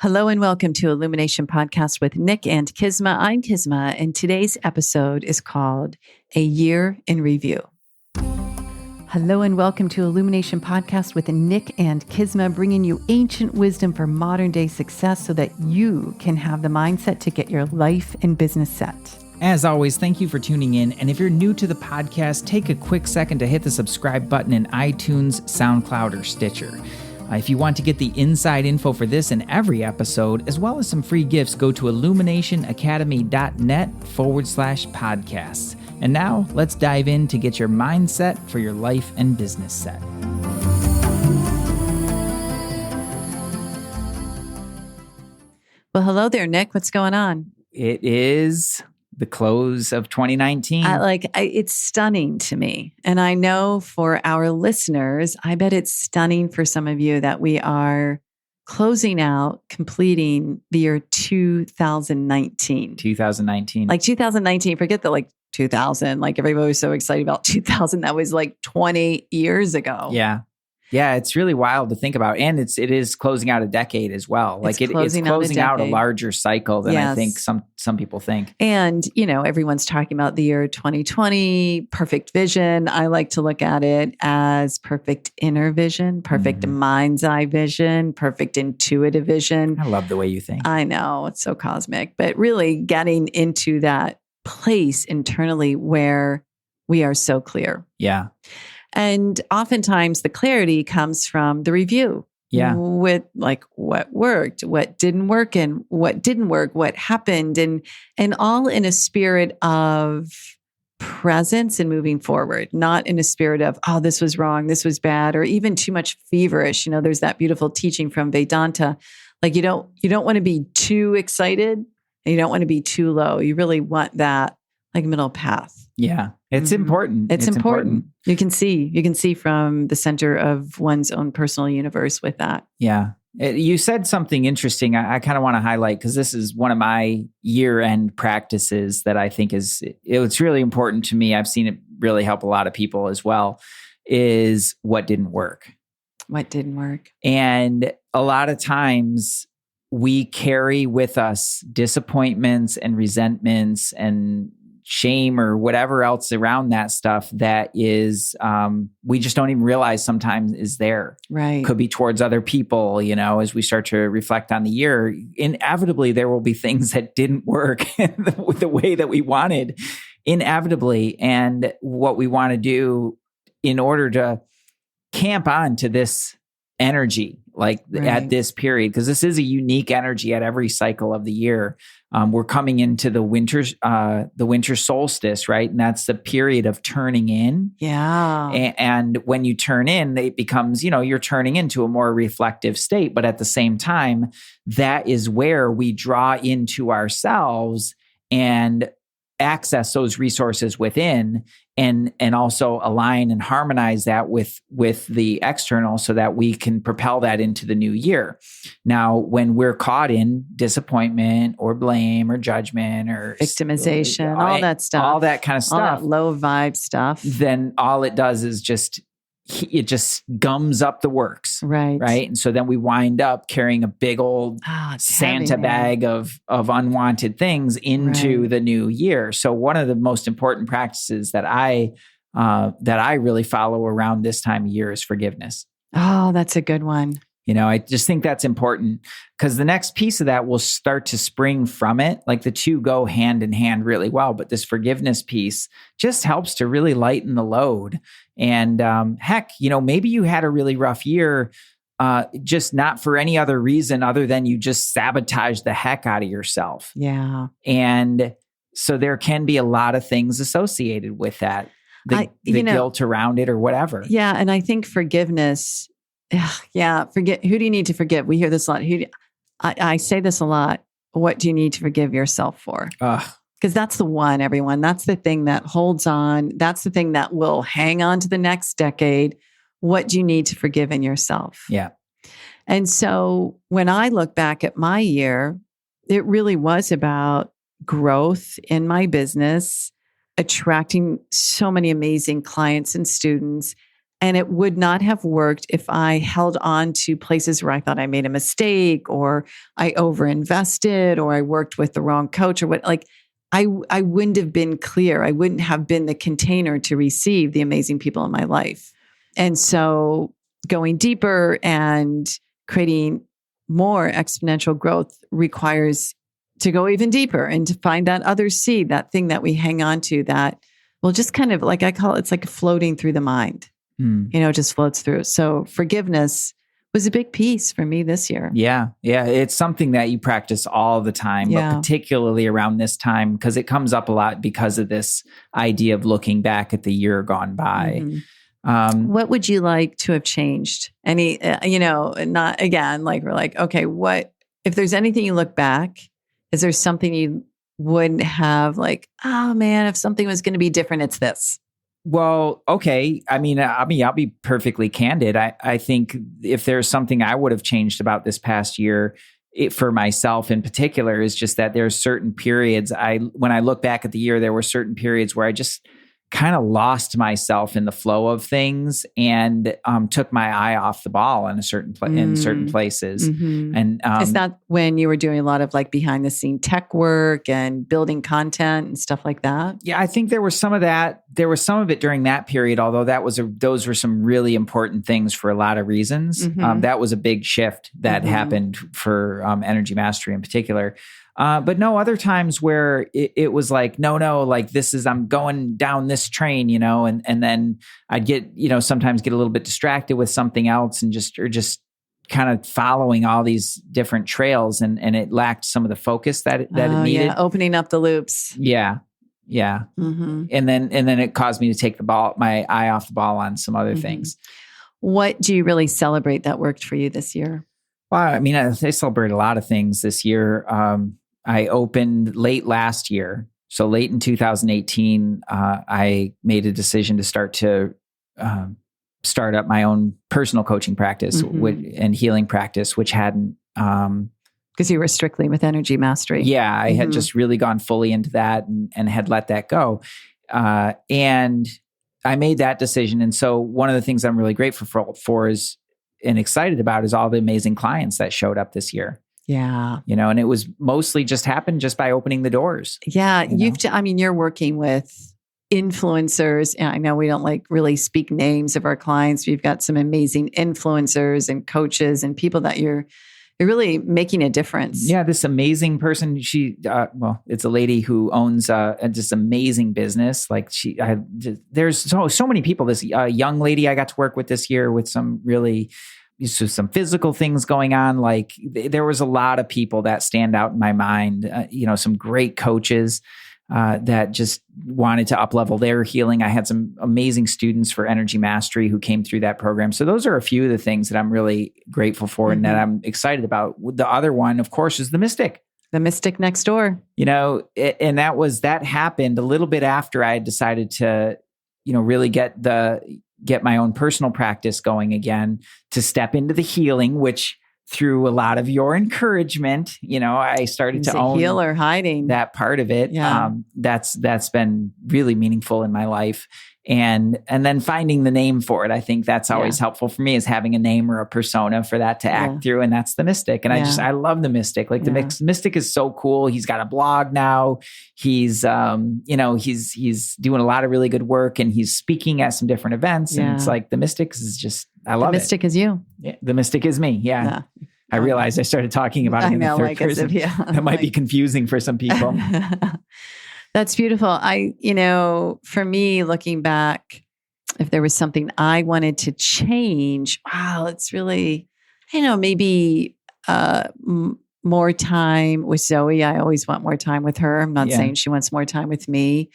Hello and welcome to Illumination Podcast with Nick and Kisma. I'm Kisma, and today's episode is called A Year in Review. Hello and welcome to Illumination Podcast with Nick and Kisma, bringing you ancient wisdom for modern day success so that you can have the mindset to get your life and business set. As always, thank you for tuning in. And if you're new to the podcast, take a quick second to hit the subscribe button in iTunes, SoundCloud, or Stitcher. If you want to get the inside info for this and every episode, as well as some free gifts, go to illuminationacademy.net/podcasts. And now let's dive in to get your mindset for your life and business set. Well, hello there, Nick. What's going on? It is the close of 2019. It's stunning to me. And I know for our listeners, I bet it's stunning for some of you that we are closing out, completing the year 2019. 2019. Like 2019, forget the 2000, everybody was so excited about 2000. That was 20 years ago. Yeah. Yeah, it's really wild to think about. And it is closing out a decade as well. It's closing out a larger cycle than I think some people think. And, everyone's talking about the year 2020, perfect vision. I like to look at it as perfect inner vision, perfect mind's eye vision, perfect intuitive vision. I love the way you think. I know, it's so cosmic, but really getting into that place internally where we are so clear. Yeah. And oftentimes the clarity comes from the review. Yeah. With what worked, what didn't work, and what didn't work, what happened, and all in a spirit of presence and moving forward, not in a spirit of, oh, this was wrong, this was bad, or even too much feverish. There's that beautiful teaching from Vedanta. You don't want to be too excited and you don't want to be too low. You really want that middle path. Yeah. It's important. It's important. You can see from the center of one's own personal universe with that. Yeah. You said something interesting. I kind of want to highlight because this is one of my year-end practices that I think it's really important to me. I've seen it really help a lot of people as well, is what didn't work. What didn't work. And a lot of times we carry with us disappointments and resentments and shame or whatever else around that stuff that is, we just don't even realize sometimes is there. Right. Could be towards other people, as we start to reflect on the year. Inevitably, there will be things that didn't work the way that we wanted, inevitably. And what we want to do in order to camp on to this energy, at this period, because this is a unique energy at every cycle of the year. We're coming into the winter solstice, right? And that's the period of turning in. Yeah. And when you turn in, it becomes, you're turning into a more reflective state. But at the same time, that is where we draw into ourselves and access those resources within and also align and harmonize that with the external so that we can propel that into the new year. Now, when we're caught in disappointment or blame or judgment or victimization, all that stuff, all that kind of stuff, all that low vibe stuff, then all it does is it just gums up the works. Right. Right. And so then we wind up carrying a big old Santa bag of unwanted things into the new year. So one of the most important practices that I really follow around this time of year is forgiveness. Oh, that's a good one. I just think that's important because the next piece of that will start to spring from it. The two go hand in hand really well, but this forgiveness piece just helps to really lighten the load. And maybe you had a really rough year, just not for any other reason other than you just sabotaged the heck out of yourself. Yeah. And so there can be a lot of things associated with that, the guilt around it or whatever. Yeah. And I think forgiveness, forget. Who do you need to forgive? We hear this a lot. I say this a lot. What do you need to forgive yourself for? Because that's the one, everyone. That's the thing that holds on. That's the thing that will hang on to the next decade. What do you need to forgive in yourself? Yeah. And so when I look back at my year, it really was about growth in my business, attracting so many amazing clients and students, And it would not have worked if I held on to places where I thought I made a mistake or I overinvested or I worked with the wrong coach or what. Like I wouldn't have been clear. I wouldn't have been the container to receive the amazing people in my life. And so going deeper and creating more exponential growth requires to go even deeper and to find that other seed, that thing that we hang on to that will just kind of, like I call it, it's like floating through the mind, just floats through. So forgiveness was a big piece for me this year. Yeah. Yeah. It's something that you practice all the time, but particularly around this time, because it comes up a lot because of this idea of looking back at the year gone by. What would you like to have changed? Any, not again, like we're like, okay, what, if there's anything you look back, is there something you wouldn't have like, oh man, if something was going to be different, it's this? Well, okay. I mean, I'll be perfectly candid. I think if there's something I would have changed about this past year, for myself in particular, is just that there's certain periods. When I look back at the year, there were certain periods where I just kind of lost myself in the flow of things and took my eye off the ball in certain places. And is that when you were doing a lot of like behind the scene tech work and building content and stuff like that? Yeah, I think there was some of that. There was some of it during that period, although those were some really important things for a lot of reasons. That was a big shift that happened for Energy Mastery in particular. But no, other times where it was like, no, like I'm going down this train, and then I'd get, sometimes get a little bit distracted with something else and just kind of following all these different trails and it lacked some of the focus that it needed. Yeah, opening up the loops. Yeah. Yeah. And then it caused me to take my eye off the ball on some other things. What do you really celebrate that worked for you this year? Well, I mean, I celebrate a lot of things this year. I opened late last year. So late in 2018, I made a decision to start up my own personal coaching practice and healing practice, which hadn't... because you were strictly with Energy Mastery. Yeah, I had just really gone fully into that and had let that go. And I made that decision. And so one of the things I'm really grateful for is and excited about is all the amazing clients that showed up this year. Yeah. And it was mostly happened just by opening the doors. Yeah. You're working with influencers. And I know we don't like really speak names of our clients. We've got some amazing influencers and coaches and people that you're really making a difference. Yeah. This amazing person, it's a lady who owns this amazing business. Like there's so many people, this young lady I got to work with this year with some physical things going on. Like there was a lot of people that stand out in my mind, some great coaches that just wanted to up-level their healing. I had some amazing students for Energy Mastery who came through that program. So those are a few of the things that I'm really grateful for and that I'm excited about. The other one, of course, is the Mystic. The Mystic next door. And that happened a little bit after I had decided to, really get my own personal practice going again, to step into the healing, which through a lot of your encouragement, I started to own healer hiding that part of it. Yeah. That's been really meaningful in my life. And then finding the name for it. I think that's always helpful for me, is having a name or a persona for that to act through. And that's the Mystic. And I love the Mystic. Like the Mystic is so cool. He's got a blog now. He's, he's doing a lot of really good work and he's speaking at some different events. And it's like the Mystic is just, I love it. The Mystic is you. Yeah, the Mystic is me. Yeah. I realized I started talking about it in the third person. That might be confusing for some people. That's beautiful. For me, looking back, if there was something I wanted to change, wow, it's really, maybe more time with Zoe. I always want more time with her. I'm not saying she wants more time with me.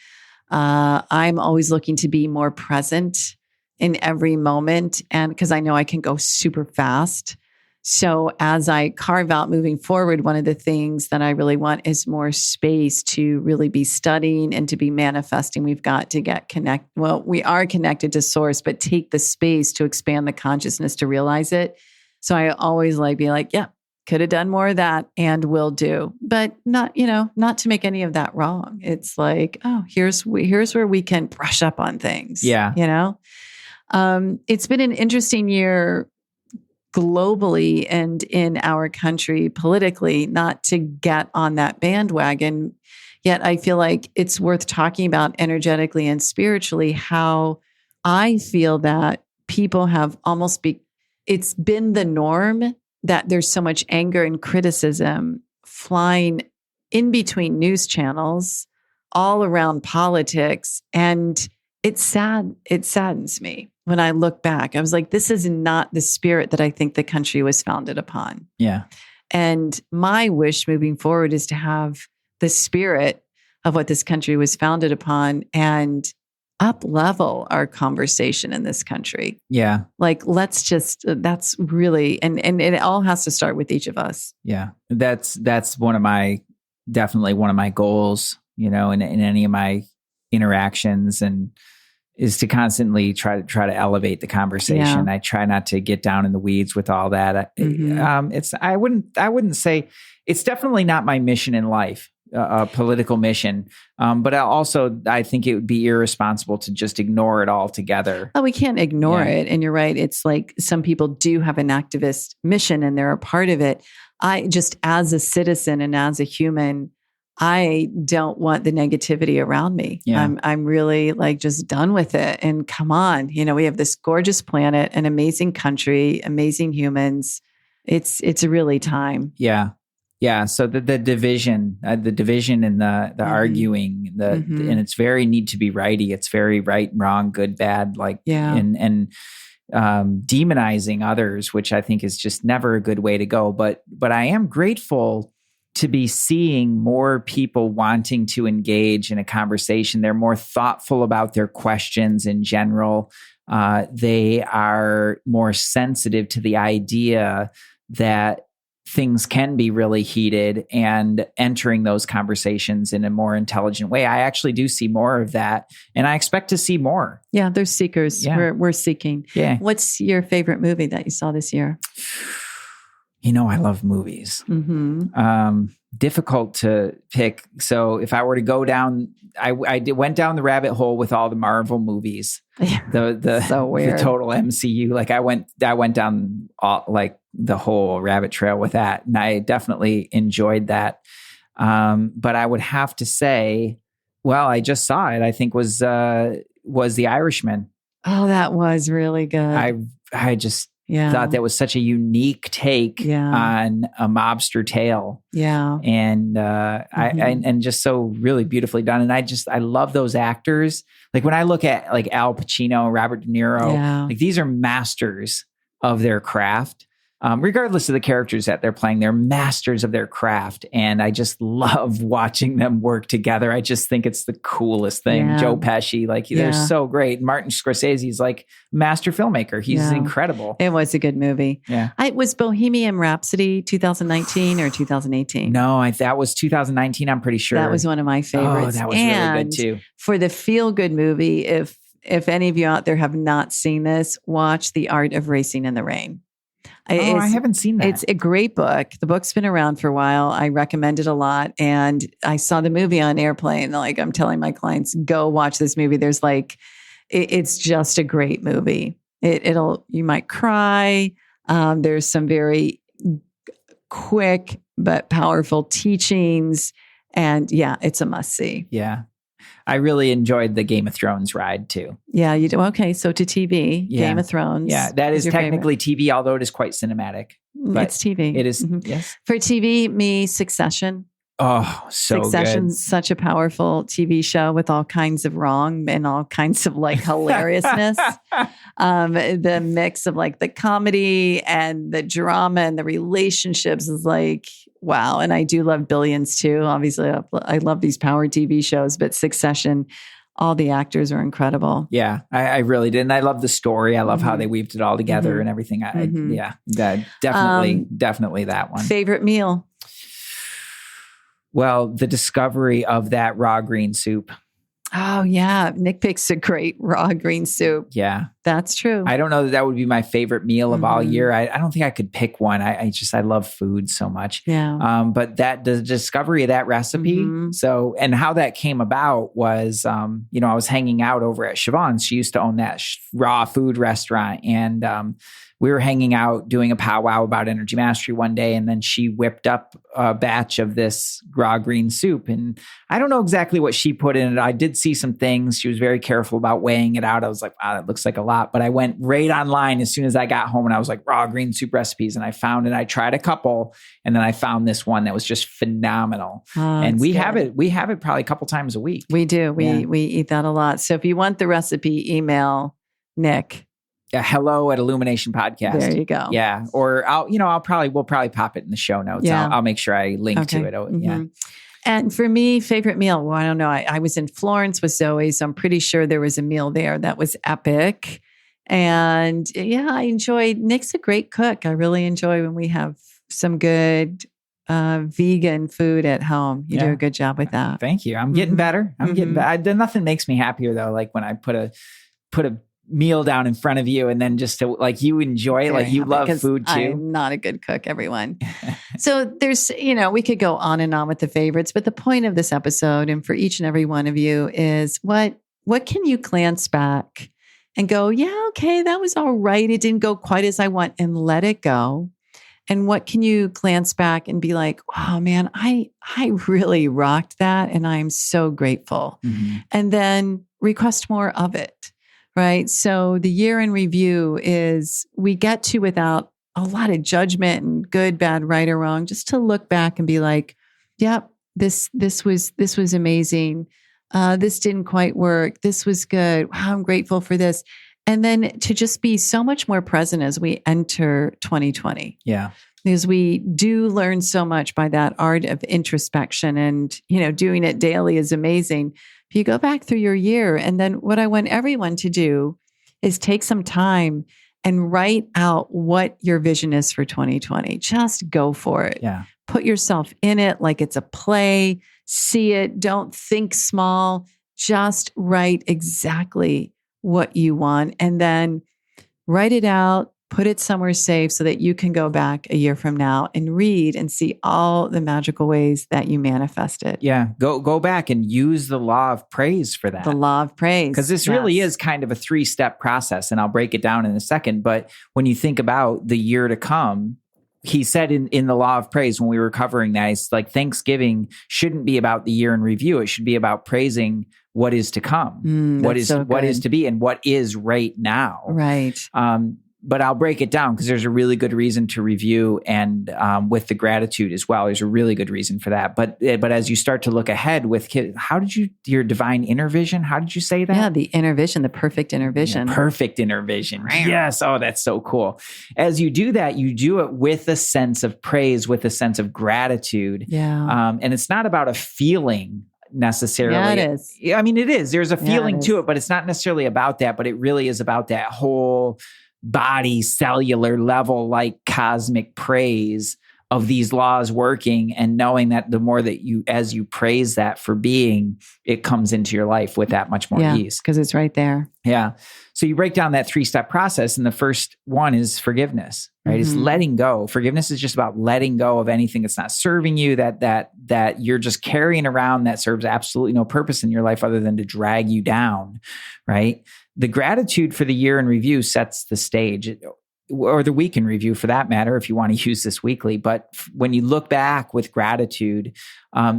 I'm always looking to be more present in every moment, and because I know I can go super fast. So as I carve out moving forward, one of the things that I really want is more space to really be studying and to be manifesting. We've got to get connected. Well, we are connected to source, but take the space to expand the consciousness to realize it. So I always be like, yeah, could have done more of that and will do, but not to make any of that wrong. It's like, oh, here's where we can brush up on things. Yeah. It's been an interesting year globally and in our country politically, not to get on that bandwagon. Yet I feel like it's worth talking about energetically and spiritually how I feel that people have it's been the norm that there's so much anger and criticism flying in between news channels all around politics. And it's sad. It saddens me when I look back. I was like, this is not the spirit that I think the country was founded upon. Yeah. And my wish moving forward is to have the spirit of what this country was founded upon and up level our conversation in this country. Yeah. Like, that's really, and it all has to start with each of us. Yeah. That's definitely one of my goals, in any of my interactions, and is to constantly try to elevate the conversation. Yeah. I try not to get down in the weeds with all that. Mm-hmm. I wouldn't say it's definitely not my mission in life, a political mission. But I think it would be irresponsible to just ignore it altogether. Oh, we can't ignore it. And you're right. It's like some people do have an activist mission and they're a part of it. I just, as a citizen and as a human, I don't want the negativity around me. Yeah. I'm really like just done with it. And come on, we have this gorgeous planet, an amazing country, amazing humans. It's really time. Yeah. Yeah. So the division and the arguing, and it's very need to be righty. It's very right, wrong, good, bad, and demonizing others, which I think is just never a good way to go. But I am grateful to be seeing more people wanting to engage in a conversation. They're more thoughtful about their questions in general. They are more sensitive to the idea that things can be really heated and entering those conversations in a more intelligent way. I actually do see more of that, and I expect to see more. Yeah, there's seekers. Yeah. We're seeking. Yeah. What's your favorite movie that you saw this year? I love movies. Mm-hmm. Difficult to pick. So if I were to go down, I went down the rabbit hole with all the Marvel movies. Yeah. The so weird. The total MCU. Like I went down the whole rabbit trail with that, and I definitely enjoyed that. But I would have to say, well, I just saw it. I think was The Irishman. Oh, that was really good. I just Yeah. thought that was such a unique take on a mobster tale. Yeah. And and just so really beautifully done. And I love those actors. Like when I look at like Al Pacino, Robert De Niro, like these are masters of their craft. Regardless of the characters that they're playing, they're masters of their craft. And I just love watching them work together. I just think it's the coolest thing. Yeah. Joe Pesci, they're so great. Martin Scorsese's like master filmmaker. He's incredible. It was a good movie. Yeah. It was Bohemian Rhapsody 2019 or 2018? No, that was 2019. I'm pretty sure. That was one of my favorites. Oh, that was really good too. For the feel-good movie, if any of you out there have not seen this, watch The Art of Racing in the Rain. I haven't seen that. It's a great book. The book's been around for a while. I recommend it a lot. And I saw the movie on airplane. Like I'm telling my clients, go watch this movie. There's it's just a great movie. You might cry. There's some very quick but powerful teachings. And it's a must see. Yeah. I really enjoyed the Game of Thrones ride too. Yeah, you do. Okay, so to TV, Game of Thrones. Yeah, that is technically TV, although it is quite cinematic. It's TV. It is, yes. For TV, Succession. Oh, so Succession's good. Such a powerful TV show with all kinds of wrong and all kinds of hilariousness. The mix of the comedy and the drama and the relationships is wow. And I do love Billions too. Obviously, I love these power TV shows, but Succession, all the actors are incredible. Yeah, I really did. And I love the story. I love how they weaved it all together and everything. Definitely that one. Favorite meal? Well, the discovery of that raw green soup. Oh, yeah. Nick picks a great raw green soup. Yeah. That's true. I don't know that would be my favorite meal of all year. I don't think I could pick one. I love food so much. Yeah. But the discovery of that recipe. So, and how that came about was, I was hanging out over at Siobhan's. She used to own that raw food restaurant. And, we were hanging out doing a powwow about energy mastery one day, and then she whipped up a batch of this raw green soup. And I don't know exactly what she put in it. I did see some things. She was very careful about weighing it out. I was like, wow, that looks like a lot. But I went right online as soon as I got home, and I was like, raw green soup recipes. And I found it. I tried a couple, and then I found this one that was just phenomenal. And we have it probably a couple times a week. We do. We eat that a lot. So if you want the recipe, email Nick. Hello at Illumination Podcast. There you go. Yeah. Or we'll probably pop it in the show notes. Yeah. I'll make sure I link to it. Yeah. And for me, favorite meal, well, I don't know. I was in Florence with Zoe, so I'm pretty sure there was a meal there that was epic. And I enjoyed, Nick's a great cook. I really enjoy when we have some good vegan food at home. You do a good job with that. Thank you. I'm getting better. I'm getting better. Nothing makes me happier though. Like when I put a meal down in front of you and then just to like you enjoy it, like you love food too. I'm not a good cook, everyone. So there's, we could go on and on with the favorites, but the point of this episode and for each and every one of you is what can you glance back and go, yeah, okay, that was all right. It didn't go quite as I want, and let it go. And what can you glance back and be like, wow, man, I really rocked that. And I'm so grateful. And then request more of it. Right. So the year in review is we get to, without a lot of judgment and good, bad, right or wrong, just to look back and be like, yep, this was amazing. This didn't quite work. This was good. Wow, I'm grateful for this. And then to just be so much more present as we enter 2020. Yeah. Because we do learn so much by that art of introspection, and, doing it daily is amazing. If you go back through your year, and then what I want everyone to do is take some time and write out what your vision is for 2020. Just go for it. Yeah. Put yourself in it like it's a play. See it. Don't think small. Just write exactly what you want, and then write it out. Put it somewhere safe so that you can go back a year from now and read and see all the magical ways that you manifested. Yeah. Go back and use the law of praise for that. The law of praise. Because this really is kind of a 3-step process, and I'll break it down in a second. But when you think about the year to come, he said in the law of praise, when we were covering that, it's like Thanksgiving shouldn't be about the year in review. It should be about praising what is to come, what is to be, and what is right now. Right. But I'll break it down because there's a really good reason to review, and with the gratitude as well. There's a really good reason for that. But as you start to look ahead with how did your divine inner vision? How did you say that? Yeah, the inner vision, the perfect inner vision. Yeah, perfect inner vision. Yes. Oh, that's so cool. As you do that, you do it with a sense of praise, with a sense of gratitude. Yeah. And it's not about a feeling necessarily. Yeah, it is. I mean, it is. There's a feeling to it, but it's not necessarily about that. But it really is about that whole body, cellular level, like cosmic praise of these laws working, and knowing that the more that as you praise that for being, it comes into your life with that much more ease. Because it's right there. Yeah. So you break down that 3-step process, and the first one is forgiveness, right? It's letting go. Forgiveness is just about letting go of anything that's not serving you, that you're just carrying around, that serves absolutely no purpose in your life other than to drag you down, right? The gratitude for the year in review sets the stage, or the week in review for that matter, if you want to use this weekly. But when you look back with gratitude,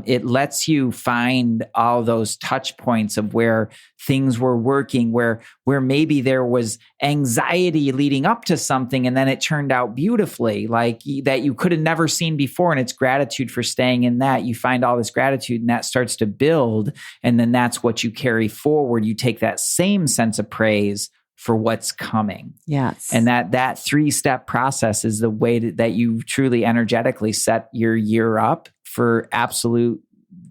it lets you find all those touch points of where things were working, where maybe there was anxiety leading up to something, and then it turned out beautifully, like that you could have never seen before. And it's gratitude for staying in that. You find all this gratitude, and that starts to build. And then that's what you carry forward. You take that same sense of praise for what's coming. Yes. And that 3-step process is the way that you truly energetically set your year up for absolute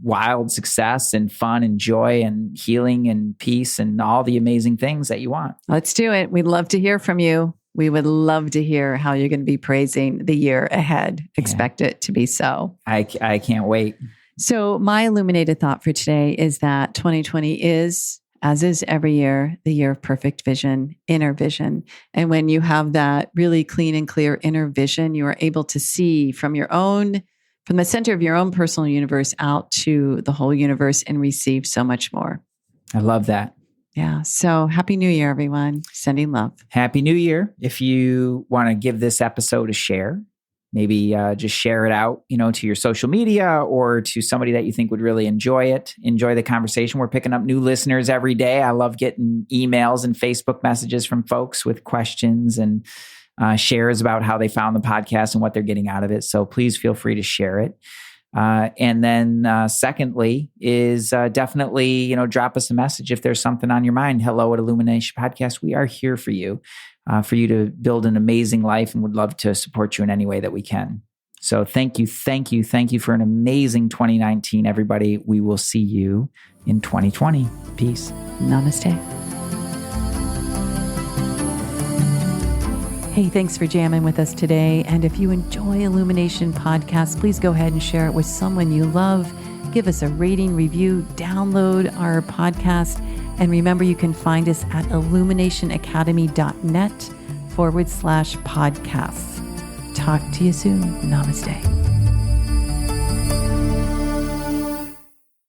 wild success and fun and joy and healing and peace and all the amazing things that you want. Let's do it. We'd love to hear from you. We would love to hear how you're going to be praising the year ahead. Expect it to be so. I can't wait. So my illuminated thought for today is that 2020 is as is every year, the year of perfect vision, inner vision. And when you have that really clean and clear inner vision, you are able to see from the center of your own personal universe out to the whole universe and receive so much more. I love that. Yeah. So happy New Year, everyone. Sending love. Happy New Year. If you want to give this episode a share, maybe just share it out, to your social media or to somebody that you think would really enjoy it. Enjoy the conversation. We're picking up new listeners every day. I love getting emails and Facebook messages from folks with questions and shares about how they found the podcast and what they're getting out of it. So please feel free to share it. And then secondly is definitely, drop us a message if there's something on your mind. Hello@Illumination Podcast. We are here for you to build an amazing life and would love to support you in any way that we can. So thank you for an amazing 2019, everybody. We will see you in 2020. Peace. Namaste. Hey, thanks for jamming with us today. And if you enjoy Illumination Podcast, please go ahead and share it with someone you love. Give us a rating, review, download our podcast. And remember, you can find us at illuminationacademy.net/podcasts. Talk to you soon. Namaste.